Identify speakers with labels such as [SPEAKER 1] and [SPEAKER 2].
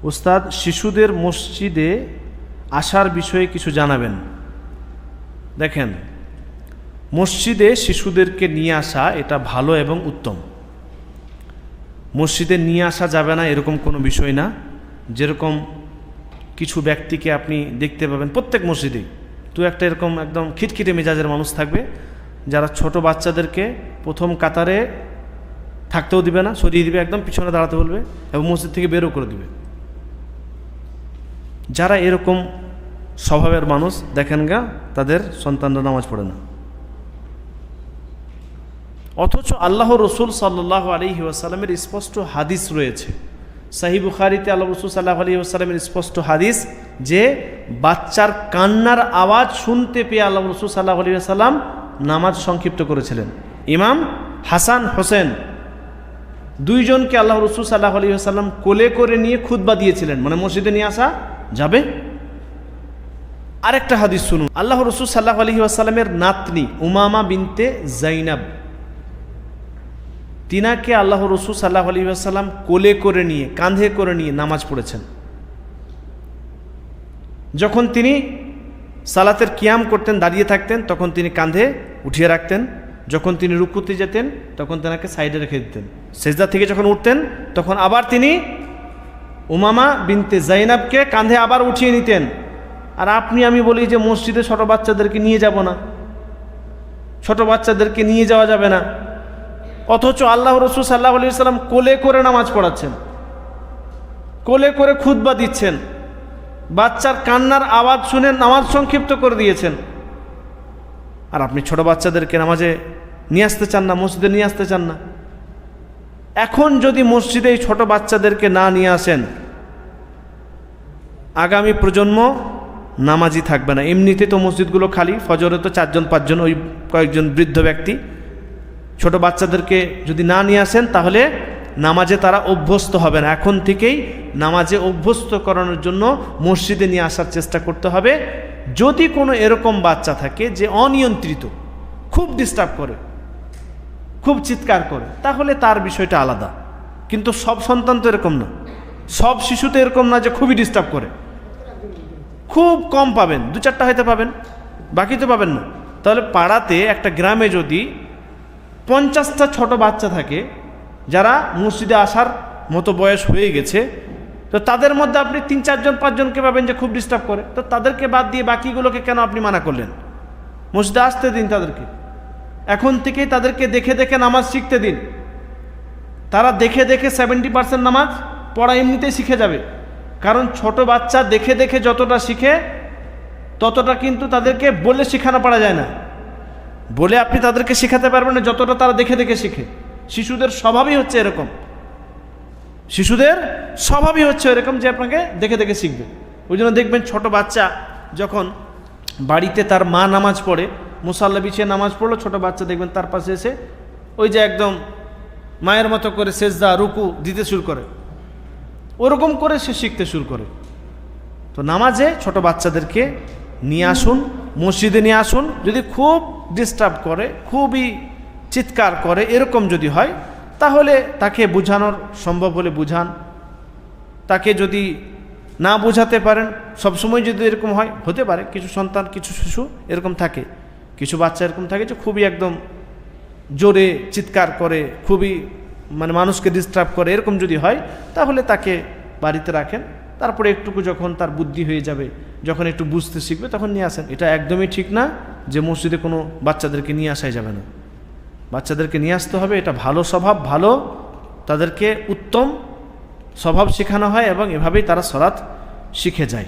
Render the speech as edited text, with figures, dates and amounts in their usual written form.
[SPEAKER 1] উস্তাদ, শিশুদের মসজিদে আসার বিষয়ে কিছু জানাবেন। দেখেন, মসজিদে শিশুদেরকে নিয়ে আসা এটা ভালো এবং উত্তম। মসজিদে নিয়ে আসা যাবে না এরকম কোনো বিষয় না। যেরকম কিছু ব্যক্তিকে আপনি দেখতে পাবেন প্রত্যেক মসজিদেই, তো একটা এরকম একদম খিটখিটে মেজাজের মানুষ থাকবে, যারা ছোট বাচ্চাদেরকে প্রথম কাতারে থাকতেও দিবে না, সরিয়ে দিবে, একদম পিছনে দাঁড়াতে বলবে এবং মসজিদ থেকে বেরও করে দিবে। যারা এরকম স্বভাবের মানুষ দেখেন গা, তাদের সন্তানরা নামাজ পড়ে না। অথচ আল্লাহ রসুল সাল্লাল্লাহু আলাইহি ওয়াসাল্লামের স্পষ্ট হাদিস রয়েছে, সহিহ বুখারীতে আল্লাহ রসুল সাল্লাল্লাহু আলাইহি ওয়াসাল্লামের স্পষ্ট হাদিস যে বাচ্চার কান্নার আওয়াজ শুনতে পেয়ে আল্লাহ রসুল সাল্লাল্লাহু আলাইহি ওয়াসাল্লাম নামাজ সংক্ষিপ্ত করেছিলেন। ইমাম হাসান হোসেন দুইজনকে আল্লাহ রসুল সাল্লাল্লাহু আলাইহি ওয়াসাল্লাম কোলে করে নিয়ে খুতবা দিয়েছিলেন, মানে মসজিদে নিয়ে আসা যাবে। আরেকটা হাদিস শুনুন, আল্লাহ রসুল সাল্লাল্লাহু আলাইহি ওয়াসাল্লামের নাতনি উমামা বিনতে জাইনাব, তিনাকে আল্লাহ রসুল সাল্লাল্লাহু আলাইহি ওয়াসাল্লাম কোলে করে নিয়ে, কাঁধে করে নিয়ে নামাজ পড়েছেন। যখন তিনি সালাতের কিয়াম করতেন, দাঁড়িয়ে থাকতেন, তখন তিনি কাঁধে উঠিয়ে রাখতেন। যখন তিনি রুকুতে যেতেন তখন তেনাকে সাইডে রেখে দিতেন। সেজদা থেকে যখন উঠতেন তখন আবার তিনি উমামা বিনতে জাইনাবকে কাঁধে আবার উঠিয়ে নিতেন। আর আপনি আমি বলি যে মসজিদে ছোট বাচ্চাদেরকে নিয়ে যাব না, ছোট বাচ্চাদেরকে নিয়ে যাওয়া যাবে না, অথচ আল্লাহ রসুল সাল্লাল্লাহু আলাইহি ওয়াসাল্লাম কোলে করে নামাজ পড়াচ্ছেন, কোলে করে খুতবা দিচ্ছেন, বাচ্চার কান্নার আওয়াজ শুনে নামাজ সংক্ষিপ্ত করে দিয়েছেন। আর আপনি ছোট বাচ্চাদেরকে নামাজে নিয়ে আসতে চান না, মসজিদে নিয়ে আসতে চান না। এখন যদি মসজিদে এই ছোট বাচ্চাদেরকে না নিয়ে আসেন, আগামী প্রজন্ম নামাজি থাকবে না। এমনিতে তো মসজিদগুলো খালি, ফজরে তো 4জন 5জন, ওই কয়েকজন বৃদ্ধ ব্যক্তি। ছোট বাচ্চাদেরকে যদি না নিয়ে আসেন তাহলে নামাজে তারা অভ্যস্ত হবে না। এখন থেকেই নামাজে অভ্যস্ত করানোর জন্য মসজিদে নিয়ে আসার চেষ্টা করতে হবে। যদি কোনো এরকম বাচ্চা থাকে যে অনিয়ন্ত্রিত, খুব ডিস্টার্ব করে, খুব চিৎকার করে, তাহলে তার বিষয়টা আলাদা। কিন্তু সব সন্তান তো এরকম না, সব শিশু তো এরকম না যে খুবই ডিস্টার্ব করে। খুব কম পাবেন, 2-4টা হয়তো পাবেন, বাকি তো পাবেন না। তাহলে পাড়াতে একটা গ্রামে যদি 50টা ছোট বাচ্চা থাকে যারা মসজিদে আসার মতো বয়স হয়ে গেছে, তো তাদের মধ্যে আপনি 3-4জন 5জনকে পাবেন যে খুব ডিস্টার্ব করে। তো তাদেরকে বাদ দিয়ে বাকিগুলোকে কেন আপনি মানা করলেন? মসজিদে আসতে দিন তাদেরকে, এখন থেকেই তাদেরকে দেখে দেখে নামাজ শিখতে দিন। তারা দেখে দেখে 70% নামাজ পড়া এমনিতেই শিখে যাবে। কারণ ছোট বাচ্চা দেখে দেখে যতটা শিখে ততটা কিন্তু তাদেরকে বলে শেখানো পারা যায় না। বলে আপনি তাদেরকে শেখাতে পারবেন না যতটা তারা দেখে দেখে শিখে। শিশুদের স্বভাবই হচ্ছে এরকম, শিশুদের স্বভাবই হচ্ছে এরকম যে আপনাকে দেখে দেখে শিখবে। ওই জন্য দেখবেন ছোট বাচ্চা যখন বাড়িতে তার মা নামাজ পড়ে, মুসাল্লা বিছিয়ে নামাজ পড়লো, ছোট বাচ্চা দেখবেন তার পাশে এসে ওই যে একদম মায়ের মতো করে সেজদা রুকু দিতে শুরু করে, ওরকম করে সে শিখতে শুরু করে। তো নামাজে ছোট বাচ্চাদেরকে নিয়ে আসুন, মসজিদে নিয়ে আসুন। যদি খুব ডিস্টার্ব করে, খুবই চিৎকার করে, এরকম যদি হয় তাহলে তাকে বোঝানোর সম্ভব হলে বুঝান। তাকে যদি না বোঝাতে পারেন, সবসময় যদি এরকম হয়, হতে পারে কিছু সন্তান, কিছু শিশু এরকম থাকে, কিছু বাচ্চা এরকম থাকে যে খুবই একদম জোরে চিৎকার করে, খুবই মানে মানুষকে ডিস্টার্ব করে। এরকম যদি হয় তাহলে তাকে বাড়িতে রাখেন, তারপরে একটুকু যখন তার বুদ্ধি হয়ে যাবে, যখন একটু বুঝতে শিখবে তখন নিয়ে আসেন। এটা একদমই ঠিক না যে মসজিদে কোনো বাচ্চাদেরকে নিয়ে আসাই যাবে না। বাচ্চাদেরকে নিয়ে আসতে হবে, এটা ভালো স্বভাব, ভালো তাদেরকে উত্তম স্বভাব শেখানো হয় এবং এভাবেই তারা সালাত শিখে যায়।